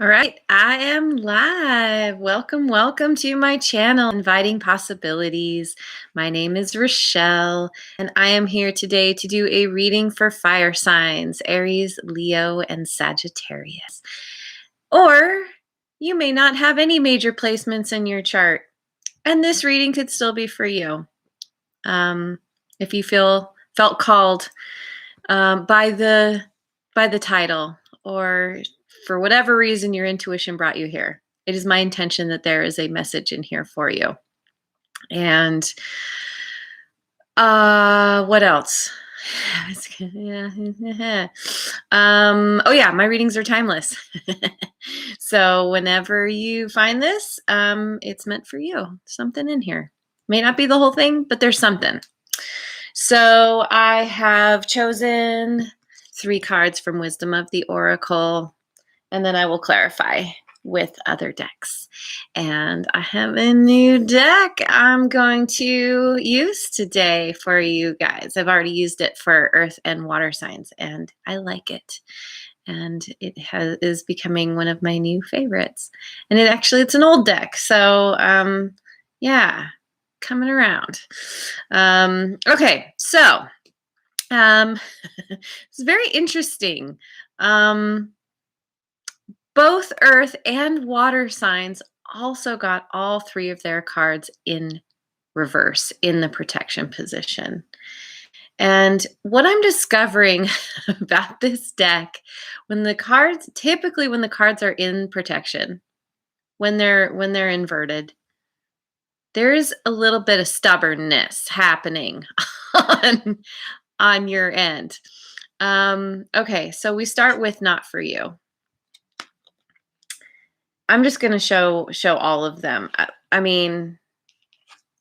All right, I am live. Welcome to my channel, Inviting Possibilities. My name is Rochelle, and I am here today to do a reading for fire signs, Aries, Leo, and Sagittarius. Or you may not have any major placements in your chart, and this reading could still be for you. If you felt called by the title, or for whatever reason your intuition brought you here, it is my intention that there is a message in here for you. And what else? Oh yeah, my readings are timeless. So whenever you find this, it's meant for you. Something in here. May not be the whole thing, but there's something. So I have chosen 3 cards from Wisdom of the Oracle, and then I will clarify with other decks. And I have a new deck I'm going to use today for you guys. I've already used it for earth and water signs, and I like it. And it is becoming one of my new favorites. And it's an old deck, so yeah, coming around. Okay, so it's very interesting. Both earth and water signs also got all 3 of their cards in reverse in the protection position. And what I'm discovering about this deck, typically when the cards are in protection, when they're inverted, there's a little bit of stubbornness happening on your end. Okay, so we start with not for you. I'm just going to show all of them. I mean,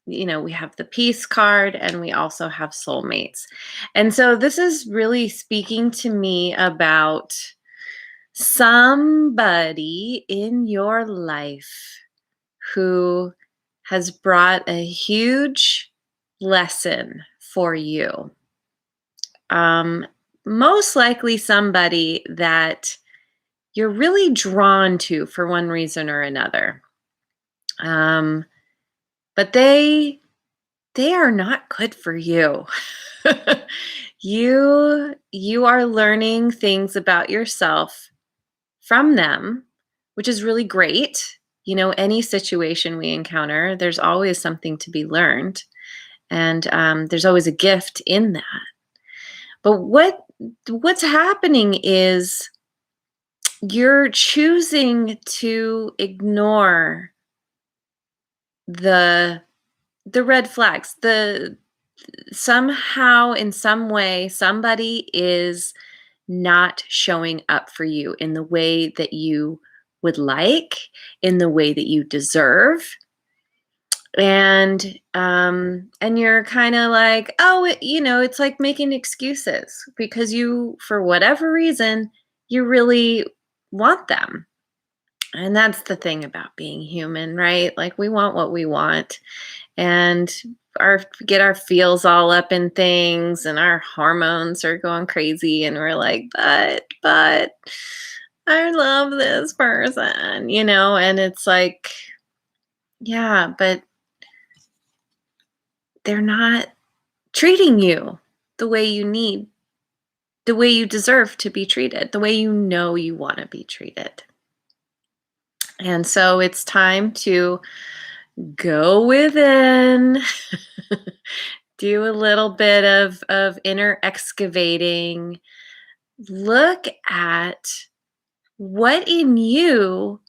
you know, we have the Peace card and we also have soulmates. And so this is really speaking to me about somebody in your life who has brought a huge lesson for you. Most likely somebody that you're really drawn to for one reason or another. But they are not good for you. You are learning things about yourself from them, which is really great. You know, any situation we encounter, there's always something to be learned. And there's always a gift in that. But what's happening is you're choosing to ignore the red flags. Somehow, in some way, somebody is not showing up for you in the way that you would like, in the way that you deserve. And you're kind of like, oh, it's like making excuses because you, for whatever reason, you really want them. And that's the thing about being human, right? Like, we want what we want, and get our feels all up in things, and our hormones are going crazy, and we're like, but I love this person, and it's like, yeah, but they're not treating you the way you need, the way you deserve to be treated, the way you want to be treated. And so it's time to go within, do a little bit of inner excavating, look at what in you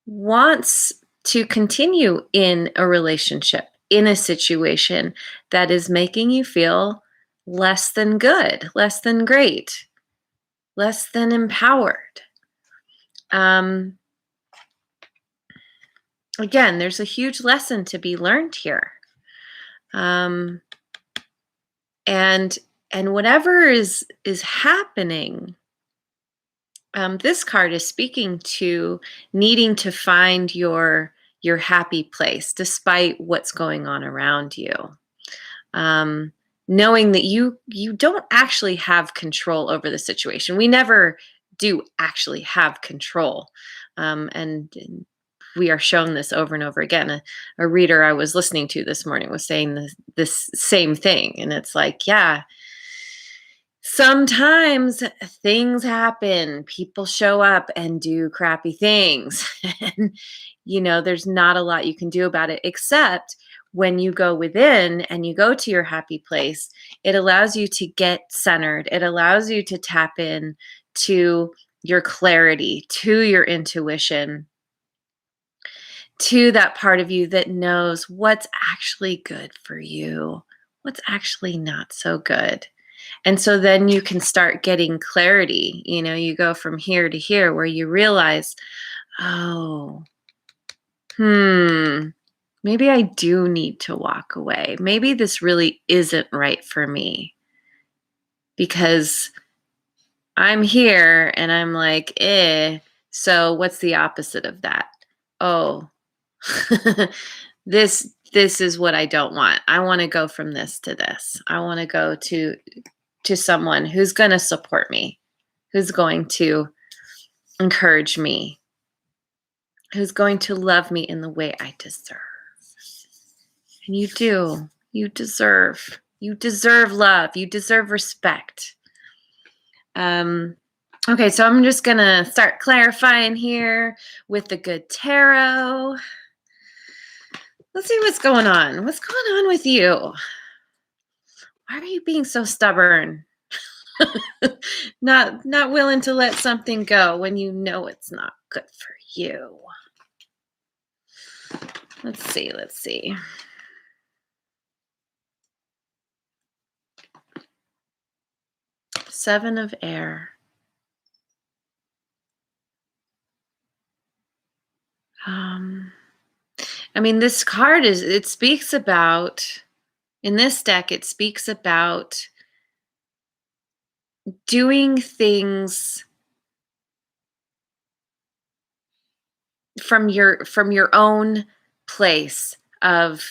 wants to continue in a relationship, in a situation that is making you feel less than good, less than great, less than empowered. Again, there's a huge lesson to be learned here. And whatever is happening, this card is speaking to needing to find your happy place despite what's going on around you. Knowing that you don't actually have control over the situation. We never do actually have control. And we are shown this over and over again. A reader I was listening to this morning was saying this same thing. And it's like, yeah, sometimes things happen. People show up and do crappy things. And, there's not a lot you can do about it, except when you go within and you go to your happy place, it allows you to get centered. It allows you to tap in to your clarity, to your intuition, to that part of you that knows what's actually good for you, what's actually not so good. And so then you can start getting clarity. You go from here to here where you realize, oh, maybe I do need to walk away. Maybe this really isn't right for me, because I'm here and I'm like, so what's the opposite of that? Oh, this is what I don't want. I want to go from this to this. I want to go to someone who's going to support me, who's going to encourage me, who's going to love me in the way I deserve. And you do. You deserve love. You deserve respect. Okay, so I'm just going to start clarifying here with the good tarot. Let's see what's going on. What's going on with you? Why are you being so stubborn? Not willing to let something go when you know it's not good for you. Let's see. Seven of Air. This card it speaks about, in this deck, it speaks about doing things from your own place of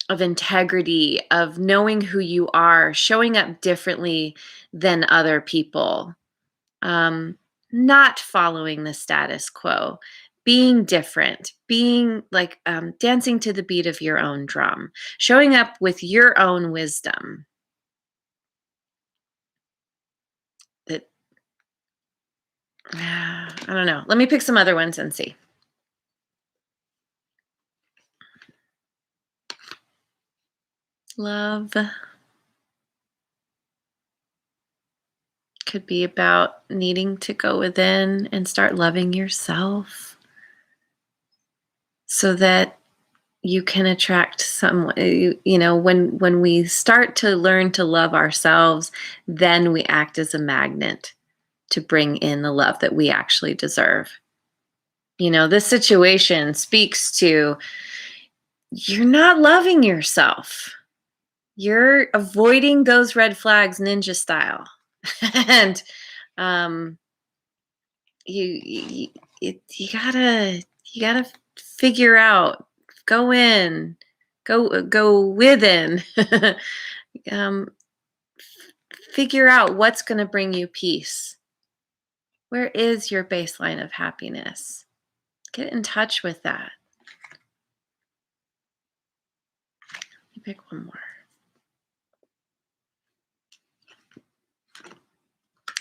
integrity, of knowing who you are, showing up differently than other people, not following the status quo, being different, being like dancing to the beat of your own drum, showing up with your own wisdom. That I don't know. Let me pick some other ones and see. Love could be about needing to go within and start loving yourself so that you can attract someone. When we start to learn to love ourselves, then we act as a magnet to bring in the love that we actually deserve. This situation speaks to, you're not loving yourself. You're avoiding those red flags ninja style. And you gotta figure out, go in, go within, figure out what's going to bring you peace. Where is your baseline of happiness? Get in touch with that. Let me pick one more.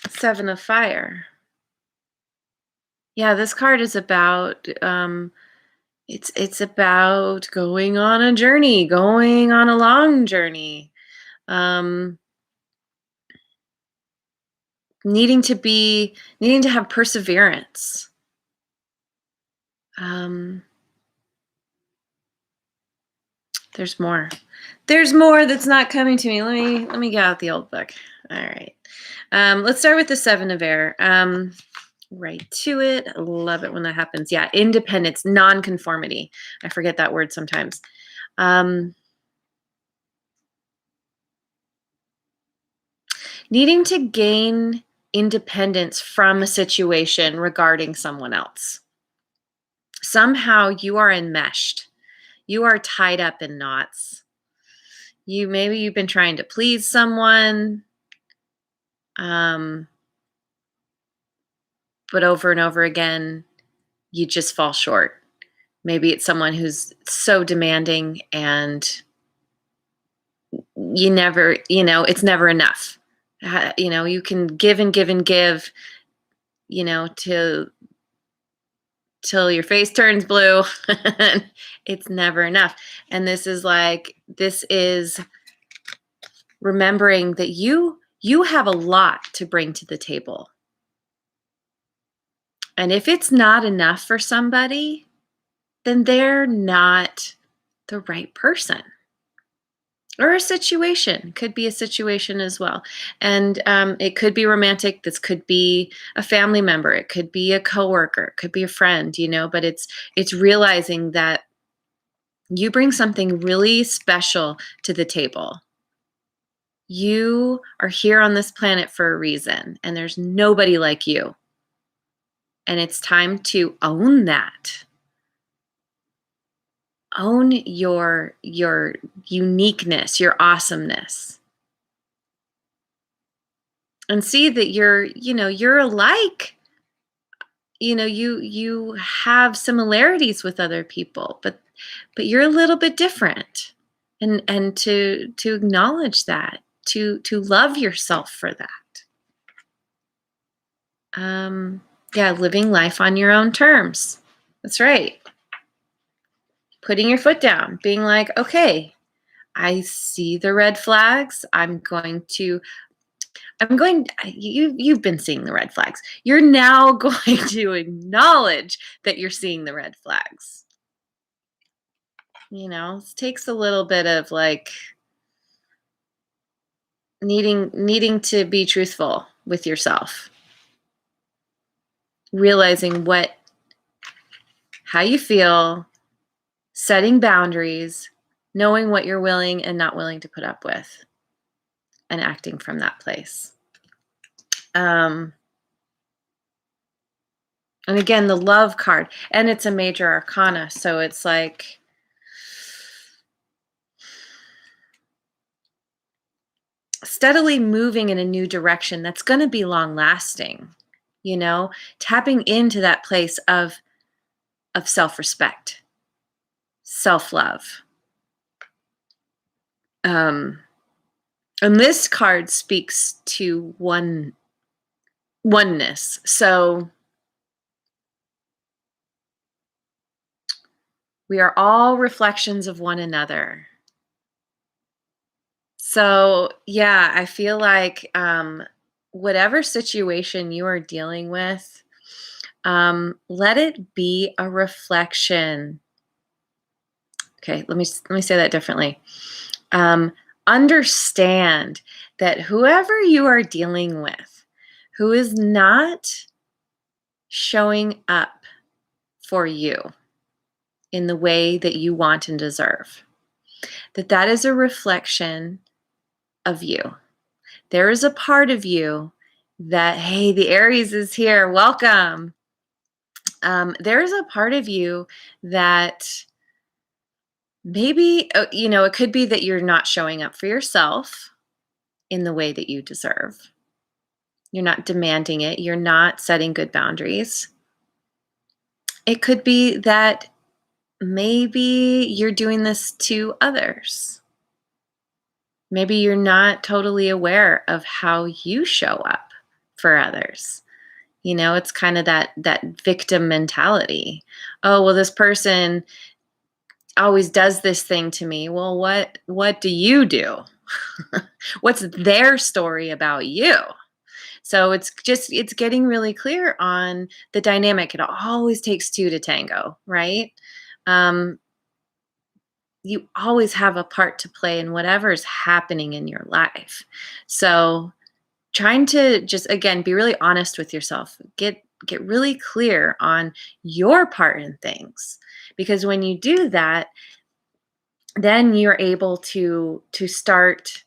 Seven of Fire. Yeah, this card is about it's about going on a journey, going on a long journey. Needing to have perseverance. There's more. There's more that's not coming to me. Let me get out the old book. All right. Let's start with the Seven of Air. Right to it. I love it when that happens. Yeah, independence, non-conformity. I forget that word sometimes. Needing to gain independence from a situation regarding someone else. Somehow you are enmeshed. You are tied up in knots. Maybe you've been trying to please someone. but over and over again, you just fall short. Maybe it's someone who's so demanding and you never, it's never enough. You can give and give and give, till your face turns blue. It's never enough. And this is remembering that you have a lot to bring to the table. And if it's not enough for somebody, then they're not the right person. Or a situation. Could be a situation as well. And it could be romantic. This could be a family member. It could be a coworker. It could be a friend, but it's realizing that you bring something really special to the table. You are here on this planet for a reason, and there's nobody like you. And it's time to own that. Own your uniqueness, your awesomeness. And see that you're alike. You have similarities with other people, but you're a little bit different. And to acknowledge that, to love yourself for that. Living life on your own terms. That's right. Putting your foot down, being like, okay, I see the red flags. You've been seeing the red flags. You're now going to acknowledge that you're seeing the red flags. It takes a little bit of needing to be truthful with yourself. Realizing how you feel, setting boundaries, knowing what you're willing and not willing to put up with, and acting from that place. And again, the Love card, and it's a major arcana, so it's steadily moving in a new direction that's going to be long lasting, tapping into that place of self-respect, self-love. And this card speaks to oneness. So we are all reflections of one another. So yeah, I feel like whatever situation you are dealing with, let it be a reflection. Okay, let me say that differently. Understand that whoever you are dealing with, who is not showing up for you in the way that you want and deserve, that is a reflection of you. There is a part of you that, hey, the Aries is here, welcome. There is a part of you that maybe, it could be that you're not showing up for yourself in the way that you deserve. You're not demanding it. You're not setting good boundaries. It could be that maybe you're doing this to others. Maybe you're not totally aware of how you show up for others. It's kind of that victim mentality. Oh, well, this person always does this thing to me. Well, what do you do? What's their story about you? So it's getting really clear on the dynamic. It always takes two to tango, right? You always have a part to play in whatever's happening in your life. So trying to just, again, be really honest with yourself. Get really clear on your part in things. Because when you do that, then you're able to start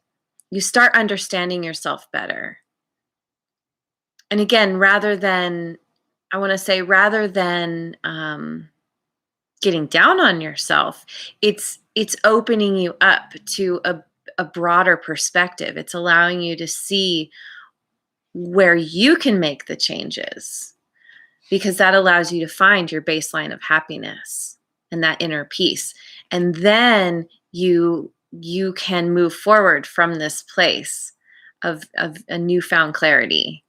understanding yourself better. And again, rather than getting down on yourself, it's opening you up to a broader perspective. It's allowing you to see where you can make the changes. because that allows you to find your baseline of happiness and that inner peace. And then you can move forward from this place of a newfound clarity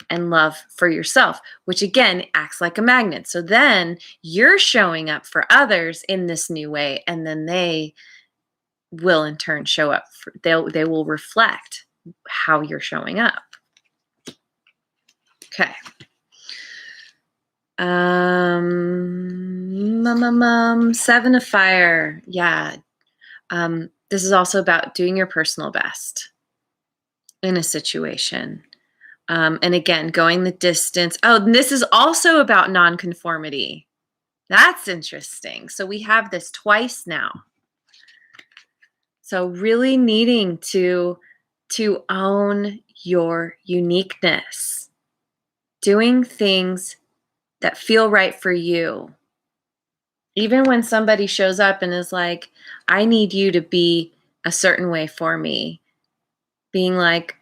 and love for yourself, which again acts like a magnet. So then you're showing up for others in this new way, and then they will in turn show up they will reflect how you're showing up. Okay. Seven of Fire. Yeah. This is also about doing your personal best in a situation. And again, going the distance. Oh, and this is also about nonconformity. That's interesting. So we have this twice now. So really needing to own your uniqueness, doing things that feel right for you. Even when somebody shows up and is like, I need you to be a certain way for me, being like,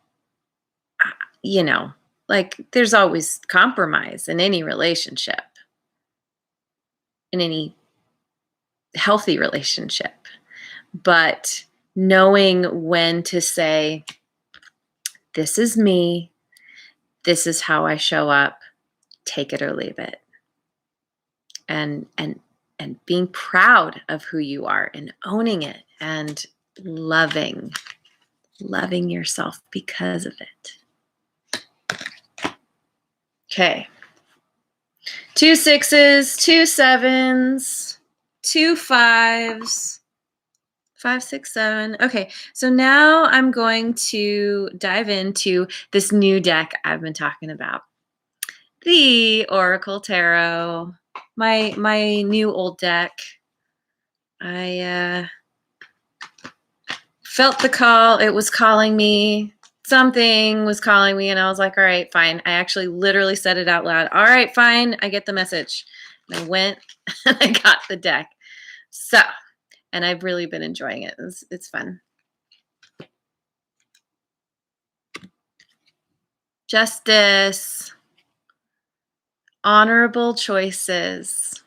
like there's always compromise in any relationship, in any healthy relationship. But knowing when to say, this is me, this is how I show up, take it or leave it. And being proud of who you are and owning it and loving yourself because of it. Okay. 2 6s, 2 7s, 2 5s, 5, 6, 7. Okay, so now I'm going to dive into this new deck I've been talking about. The Oracle Tarot. My new old deck. I felt the call. It was calling me. Something was calling me, and I was like, all right, fine. I actually literally said it out loud. All right, fine. I get the message. And I went and I got the deck. So, and I've really been enjoying it. It's fun. Justice. Honorable choices.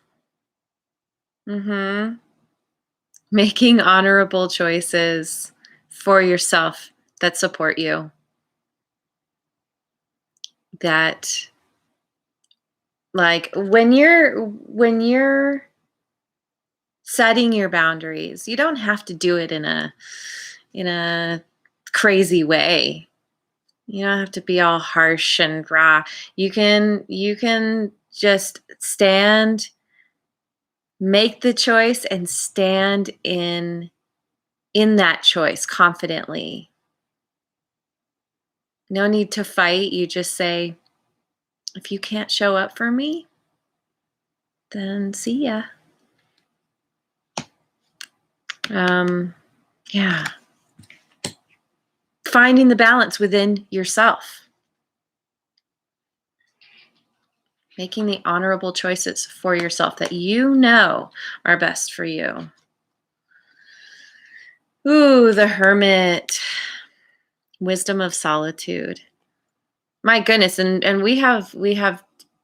Making honorable choices for yourself that support you. That, like, when you're setting your boundaries, you don't have to do it in a crazy way. You don't have to be all harsh and raw. You can just make the choice and stand in that choice confidently. No need to fight. You just say, if you can't show up for me, then see ya. Yeah. Finding the balance within yourself. Making the honorable choices for yourself that you know are best for you. Ooh, the Hermit. Wisdom of solitude. My goodness, and we have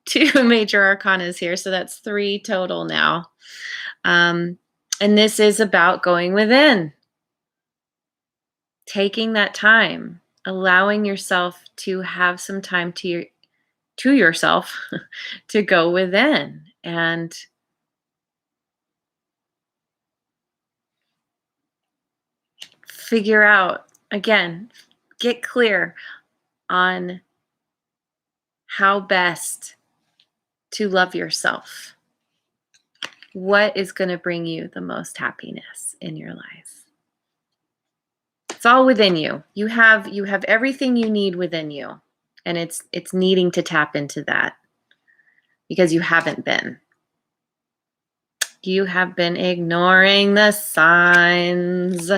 2 major arcanas here, so that's 3 total now. And this is about going within. Taking that time, allowing yourself to have some time to yourself to go within and figure out, again, get clear on how best to love yourself. What is going to bring you the most happiness in your life? It's all within you. You have everything you need within you. And it's needing to tap into that because you haven't been. You have been ignoring the signs.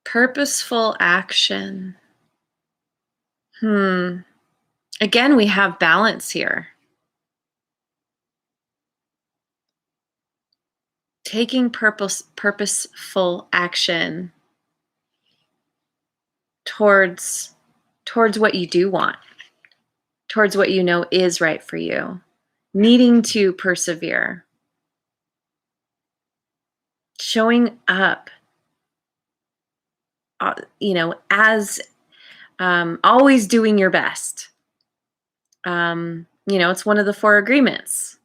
Purposeful action. Again, we have balance here. Taking purposeful action towards what you do want, towards what you know is right for you, needing to persevere, showing up, as always doing your best. It's one of the 4 agreements.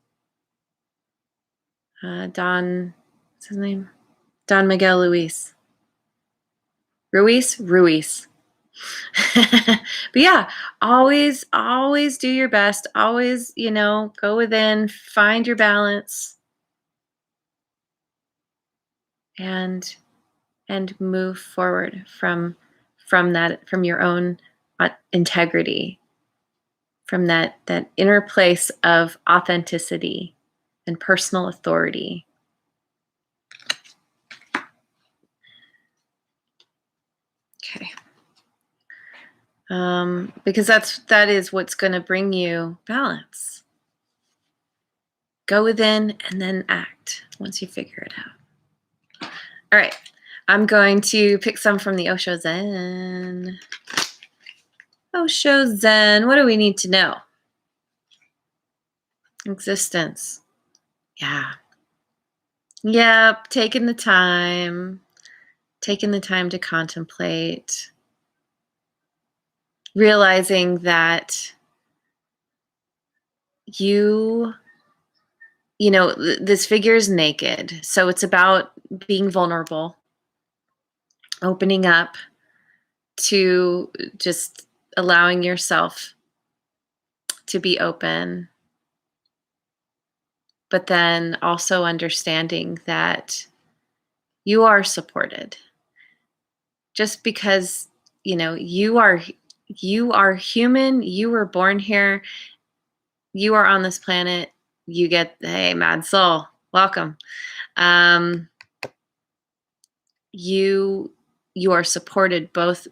What's his name? Don Miguel Ruiz. But yeah, always do your best. Always, go within, find your balance, and move forward from that, from your own integrity, from that inner place of authenticity and personal authority. Okay. Because that is what's going to bring you balance. Go within and then act once you figure it out. All right. I'm going to pick some from the Osho Zen. Osho Zen. What do we need to know? Existence. Yeah. Yep. Taking the time to contemplate. Realizing that this figure is naked. So it's about being vulnerable, opening up to just allowing yourself to be open, but then also understanding that you are supported. Just because, you are human, you were born here, you are on this planet, you get, hey, mad soul, welcome. You are supported both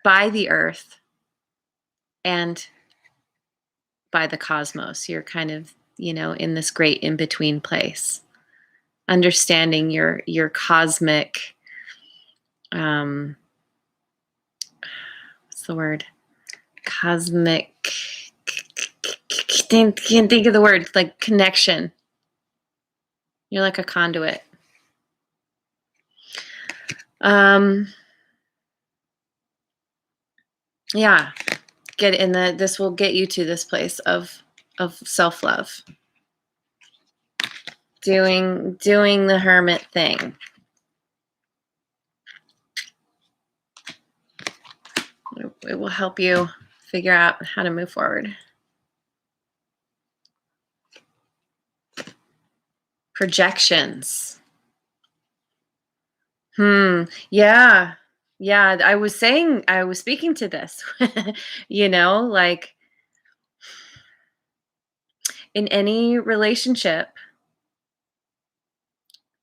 by the earth and by the cosmos. You're kind of, in this great in-between place. Understanding your cosmic, what's the word? Cosmic, can't think of the word, like connection. You're like a conduit. Yeah, this will get you to this place of self-love. Doing the hermit thing. It will help you figure out how to move forward. Projections. Yeah. Yeah, I was speaking to this, like in any relationship,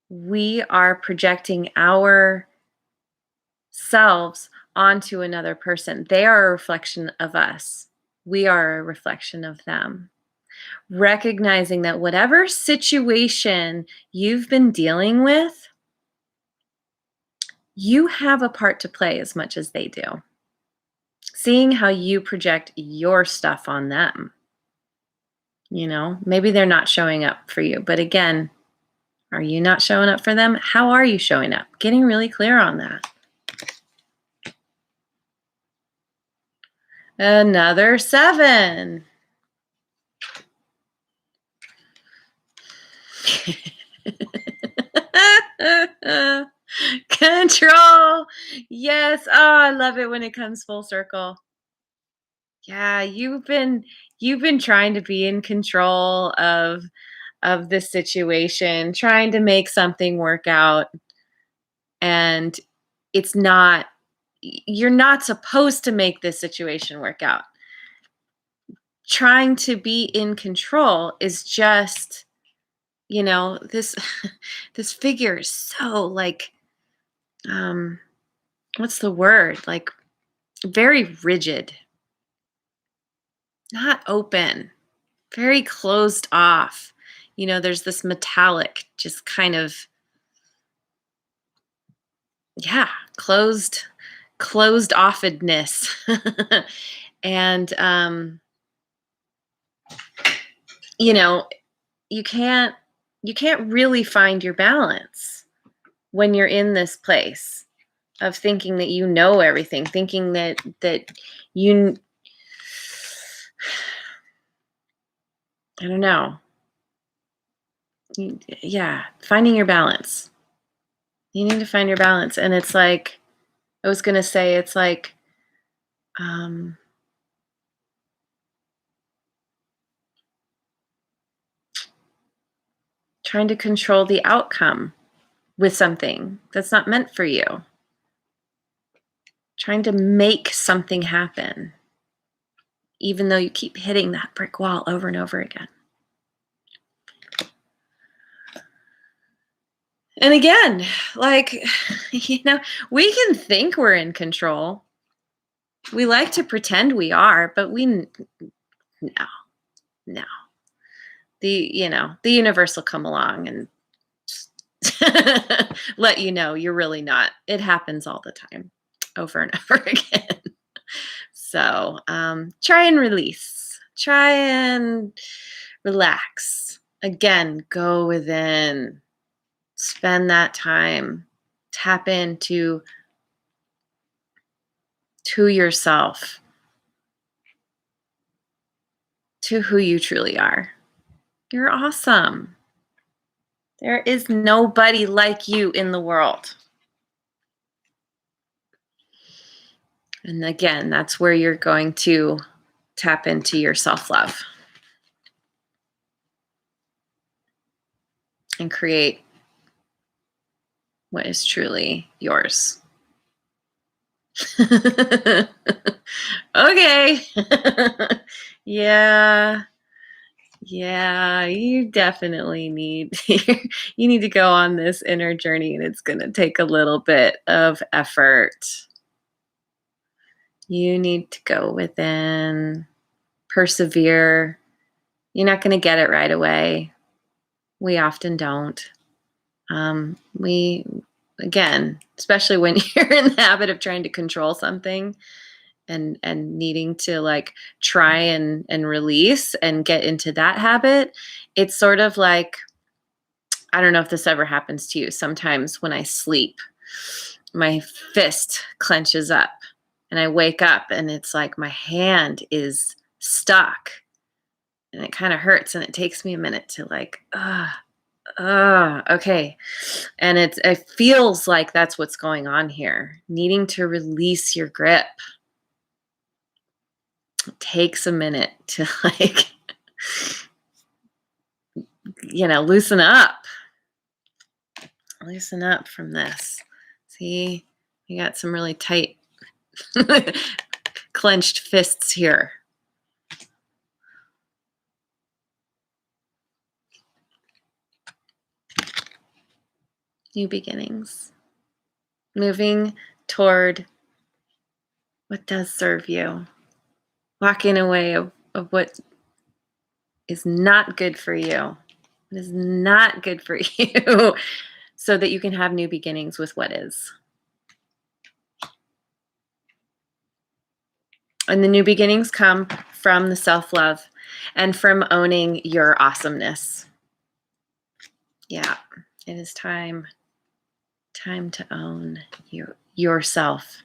we are projecting ourselves onto another person. They are a reflection of us. We are a reflection of them. Recognizing that whatever situation you've been dealing with, you have a part to play as much as they do. Seeing how you project your stuff on them. Maybe they're not showing up for you, but again, are you not showing up for them? How are you showing up? Getting really clear on that. Another 7. Control. Yes. Oh, I love it when it comes full circle. Yeah, you've been trying to be in control of this situation, trying to make something work out, and you're not supposed to make this situation work out. Trying to be in control is just, this this figure is so like, what's the word? Like very rigid, not open, very closed off. There's this metallic, just kind of, yeah, closed closed offedness. And, you know, you can't really find your balance when you're in this place of thinking that you know everything, thinking that you, I don't know. Yeah, finding your balance. You need to find your balance. And it's like, I was going to say, it's like, trying to control the outcome with something that's not meant for you. Trying to make something happen, even though you keep hitting that brick wall over and over again. And again, like, we can think we're in control. We like to pretend we are, but no. The universe will come along and let you know you're really not. It happens all the time, over and over again. So try and release. Try and relax. Again, go within. Spend that time. Tap into yourself, to who you truly are. You're awesome. There is nobody like you in the world. And again, that's where you're going to tap into your self-love and create what is truly yours. Okay. Yeah, you definitely need you need to go on this inner journey, and it's going to take a little bit of effort. You need to go within, persevere. You're not going to get it right away. We often don't. Again, especially when you're in the habit of trying to control something and needing to like try and release and get into that habit, it's sort of like, I don't know if this ever happens to you. Sometimes when I sleep, my fist clenches up and I wake up and it's like my hand is stuck and it kind of hurts and it takes me a minute to like, okay. And it feels like that's what's going on here. Needing to release your grip. It takes a minute to like, loosen up. Loosen up from this. See, you got some really tight clenched fists here. New beginnings. Moving toward what does serve you. Walking away of what is not good for you. What is not good for you so that you can have new beginnings with what is. And the new beginnings come from the self-love and from owning your awesomeness. Yeah, it is time to own yourself.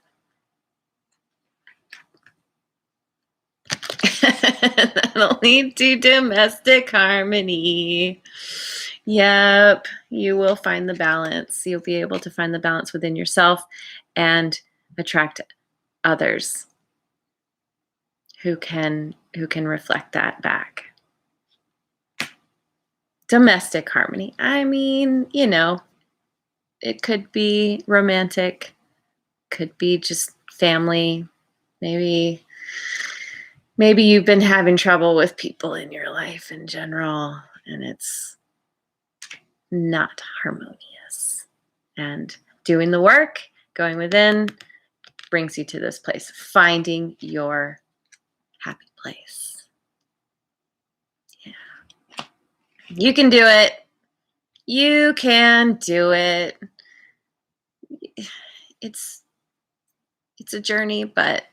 That'll lead to domestic harmony. Yep, you will find the balance. You'll be able to find the balance within yourself and attract others who can reflect that back. Domestic harmony. I mean, it could be romantic, could be just family. Maybe you've been having trouble with people in your life in general, and it's not harmonious. And doing the work, going within, brings you to this place, finding your happy place. Yeah. You can do it. You can do it. It's It's a journey, but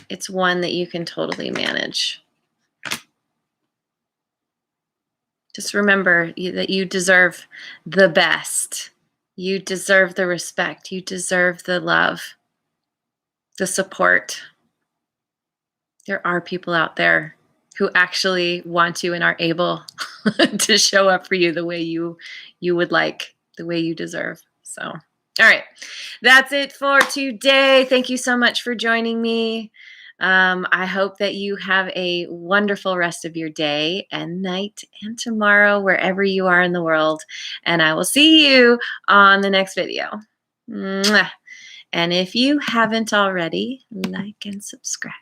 it's one that you can totally manage. Just remember that you deserve the best. You deserve the respect. You deserve the love, the support. There are people out there who actually want to and are able to show up for you the way you would like, the way you deserve. So, all right, that's it for today. Thank you so much for joining me. I hope that you have a wonderful rest of your day and night and tomorrow, wherever you are in the world. And I will see you on the next video. Mwah. And if you haven't already, like and subscribe.